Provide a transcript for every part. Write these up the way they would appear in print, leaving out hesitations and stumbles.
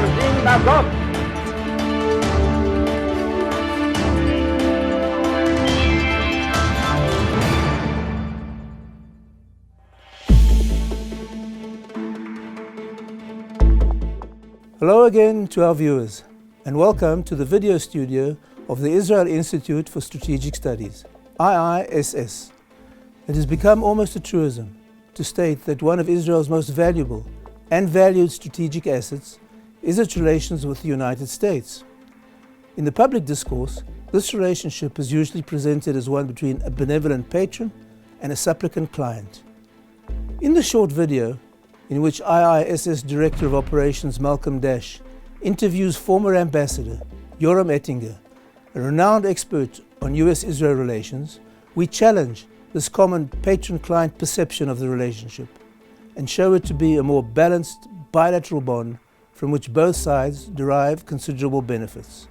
מאזין לזאת. Hello again to our viewers, and welcome to the video studio of the Israel Institute for Strategic Studies, IISS. It has become almost a truism to state that one of Israel's most valuable and valued strategic assets is its relations with the United States. In the public discourse, this relationship is usually presented as one between a benevolent patron and a supplicant client. In the short video, in which IISS Director of Operations Malcolm Dash interviews former Ambassador Yoram Ettinger, a renowned expert on US-Israel relations, we challenge this common patron-client perception of the relationship and show it to be a more balanced bilateral bond from which both sides derive considerable benefits.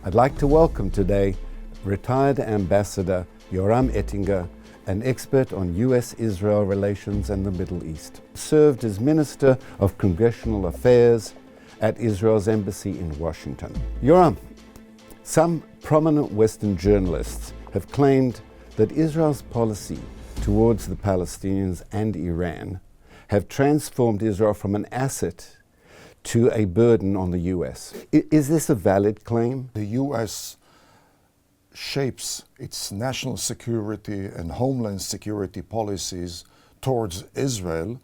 I'd like to welcome today retired Ambassador Yoram Ettinger, an expert on US-Israel relations and the Middle East. Served as Minister of Congressional Affairs at Israel's Embassy in Washington. Yoram, some prominent Western journalists have claimed that Israel's policy towards the Palestinians and Iran have transformed Israel from an asset to a burden on the US. Is this a valid claim? The US shapes its national security and homeland security policies towards Israel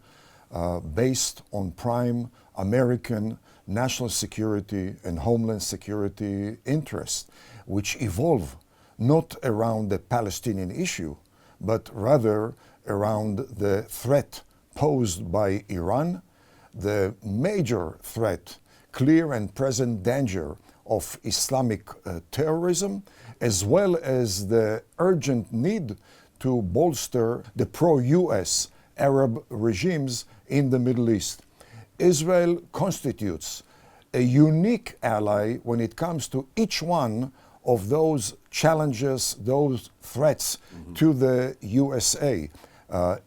based on prime American national security and homeland security interests, which evolve not around the Palestinian issue, but rather around the threat posed by Iran, the major threat, clear and present danger of Islamic terrorism, as well as the urgent need to bolster the pro-US Arab regimes in the Middle East. Israel constitutes a unique ally when it comes to each one of those challenges, those threats to the USA.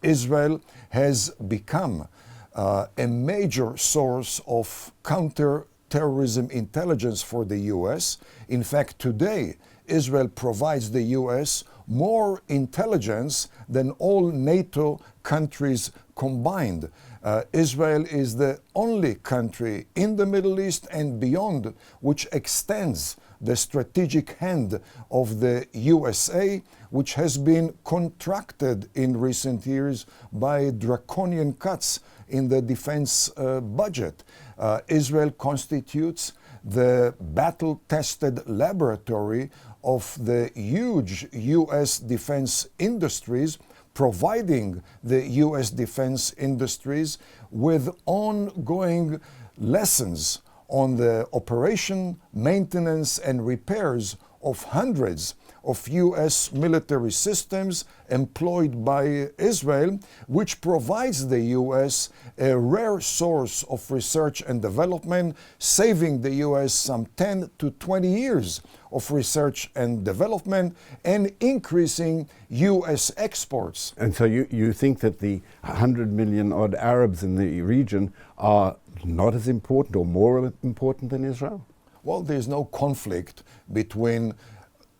Israel has become a major source of counter-terrorism intelligence for the US. In fact, today, Israel provides the US more intelligence than all NATO countries combined. Israel is the only country in the Middle East and beyond which extends the strategic hand of the USA, which has been contracted in recent years by draconian cuts in the defense budget. Israel constitutes the battle-tested laboratory of the huge US defense industries, providing the US defense industries with ongoing lessons on the operation, maintenance, and repairs of hundreds of US military systems employed by Israel, which provides the US a rare source of research and development, saving the US some 10 to 20 years of research and development and increasing US exports. And so you think that the 100 million odd Arabs in the region are not as important or more important than Israel? Well, there's no conflict between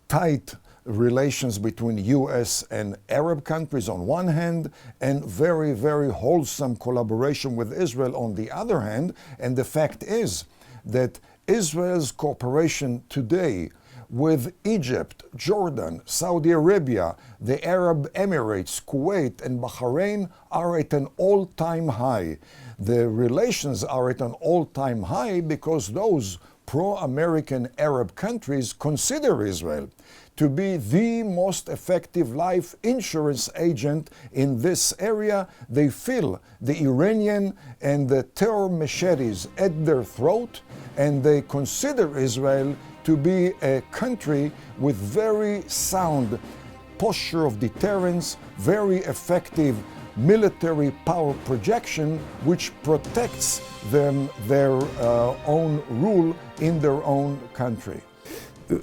tight relations between US and Arab countries on one hand and very, very wholesome collaboration with Israel on the other hand. And the fact is that Israel's cooperation today with Egypt, Jordan, Saudi Arabia, the Arab Emirates, Kuwait, and Bahrain are at an all-time high. The relations are at an all-time high because those pro-American Arab countries consider Israel to be the most effective life insurance agent in this area. They feel the Iranian and the terror machetes at their throat, and they consider Israel to be a country with very sound posture of deterrence, very effective military power projection, which protects them, their own rule in their own country.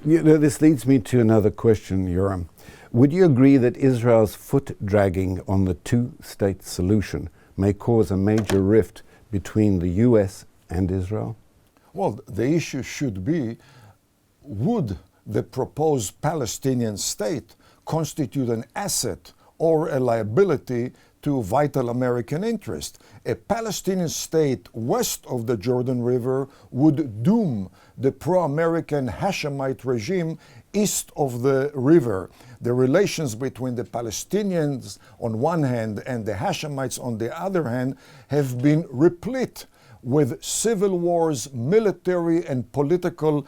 You know, this leads me to another question, Yoram. Would you agree that Israel's foot dragging on the two-state solution may cause a major rift between the US and Israel? Well, the issue should be, would the proposed Palestinian state constitute an asset or a liability to vital American interest? A Palestinian state west of the Jordan River would doom the pro-American Hashemite regime east of the river. The relations between the Palestinians on one hand and the Hashemites on the other hand have been replete with civil wars, military and political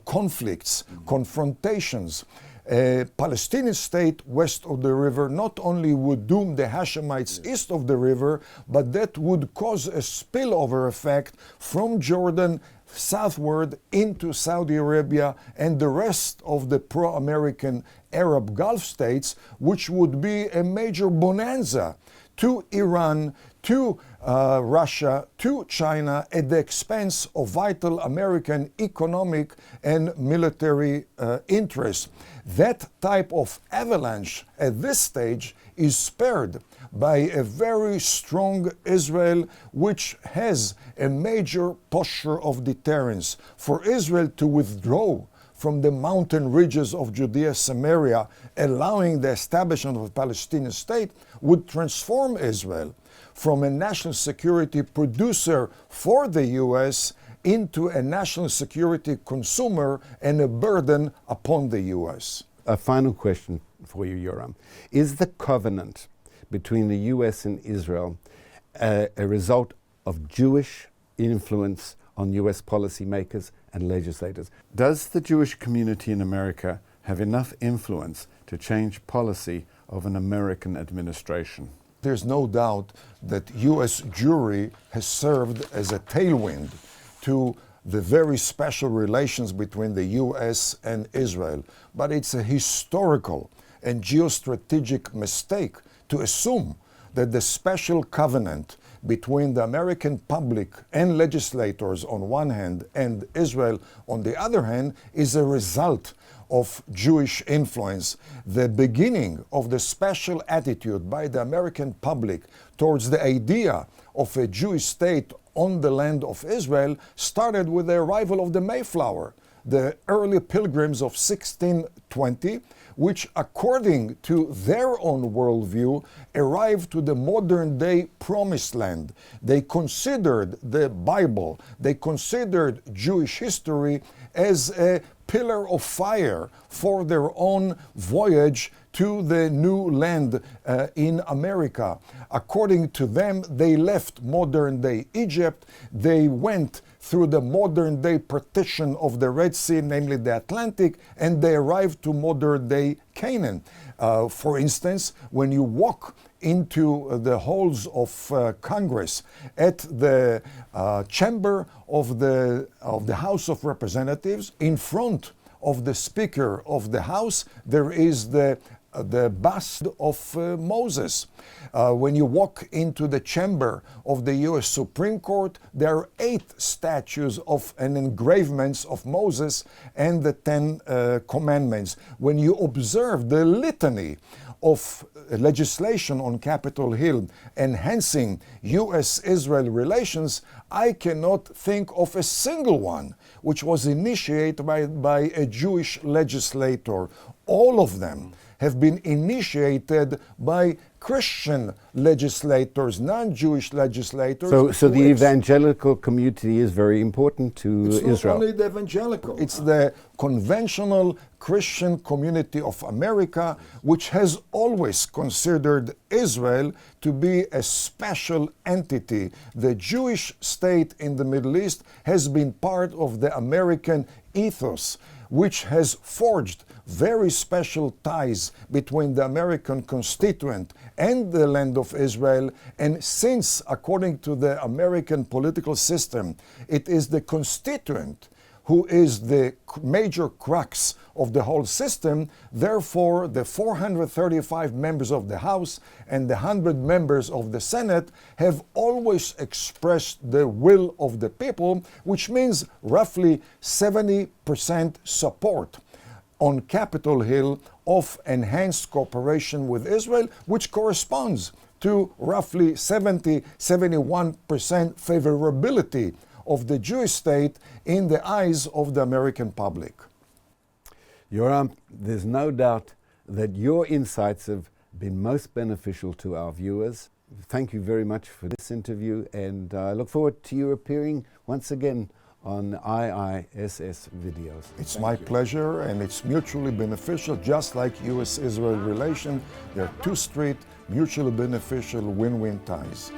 conflicts, confrontations. A Palestinian state west of the river not only would doom the Hashemites east of the river, but that would cause a spillover effect from Jordan southward into Saudi Arabia and the rest of the pro-American Arab Gulf states, which would be a major bonanza to Iran, to Russia, to China, at the expense of vital American economic and military interests. That type of avalanche at this stage is spared by a very strong Israel, which has a major posture of deterrence. For Israel to withdraw from the mountain ridges of Judea, Samaria, allowing the establishment of a Palestinian state, would transform Israel from a national security producer for the U.S. into a national security consumer and a burden upon the U.S. A final question for you, Yoram. Is the covenant between the U.S. and Israel a result of Jewish influence on U.S. policymakers and legislators? Does the Jewish community in America have enough influence to change policy of an American administration? There's no doubt that U.S. Jewry has served as a tailwind to the very special relations between the U.S. and Israel. But it's a historical and geostrategic mistake to assume that the special covenant between the American public and legislators on one hand and Israel on the other hand is a result of Jewish influence. The beginning of the special attitude by the American public towards the idea of a Jewish state on the land of Israel started with the arrival of the Mayflower, the early pilgrims of 1620, which according to their own worldview arrived to the modern day promised land. They considered the Bible, they considered Jewish history as a pillar of fire for their own voyage to the new land in America. According to them, they left modern day Egypt, they went through the modern day partition of the Red Sea, namely the Atlantic, and they arrived to modern day Canaan. For instance, when you walk into the halls of Congress at the chamber of the House of Representatives, in front of the Speaker of the House, there is the bust of Moses. When you walk into the chamber of the U.S. Supreme Court, there are 8 statues and engravements of Moses and the 10 Commandments. When you observe the litany of legislation on Capitol Hill enhancing U.S.-Israel relations, I cannot think of a single one which was initiated by a Jewish legislator. All of them have been initiated by Christian legislators, non-Jewish legislators. So the evangelical community is very important to Israel. It's not only the evangelical, it's the conventional Christian community of America, which has always considered Israel to be a special entity. The Jewish state in the Middle East has been part of the American ethos, which has forged very special ties between the American constituent and the land of Israel. And since, according to the American political system, it is the constituent who is the major crux of the whole system, therefore the 435 members of the House and the 100 members of the Senate have always expressed the will of the people, which means roughly 70% support on Capitol Hill of enhanced cooperation with Israel, which corresponds to roughly 71% favorability of the Jewish state in the eyes of the American public. Yoram, there's no doubt that your insights have been most beneficial to our viewers. Thank you very much for this interview, and I look forward to you appearing once again on IISS videos. It's my pleasure, and it's mutually beneficial, just like U.S.-Israel relation. They're two straight, mutually beneficial, win-win ties.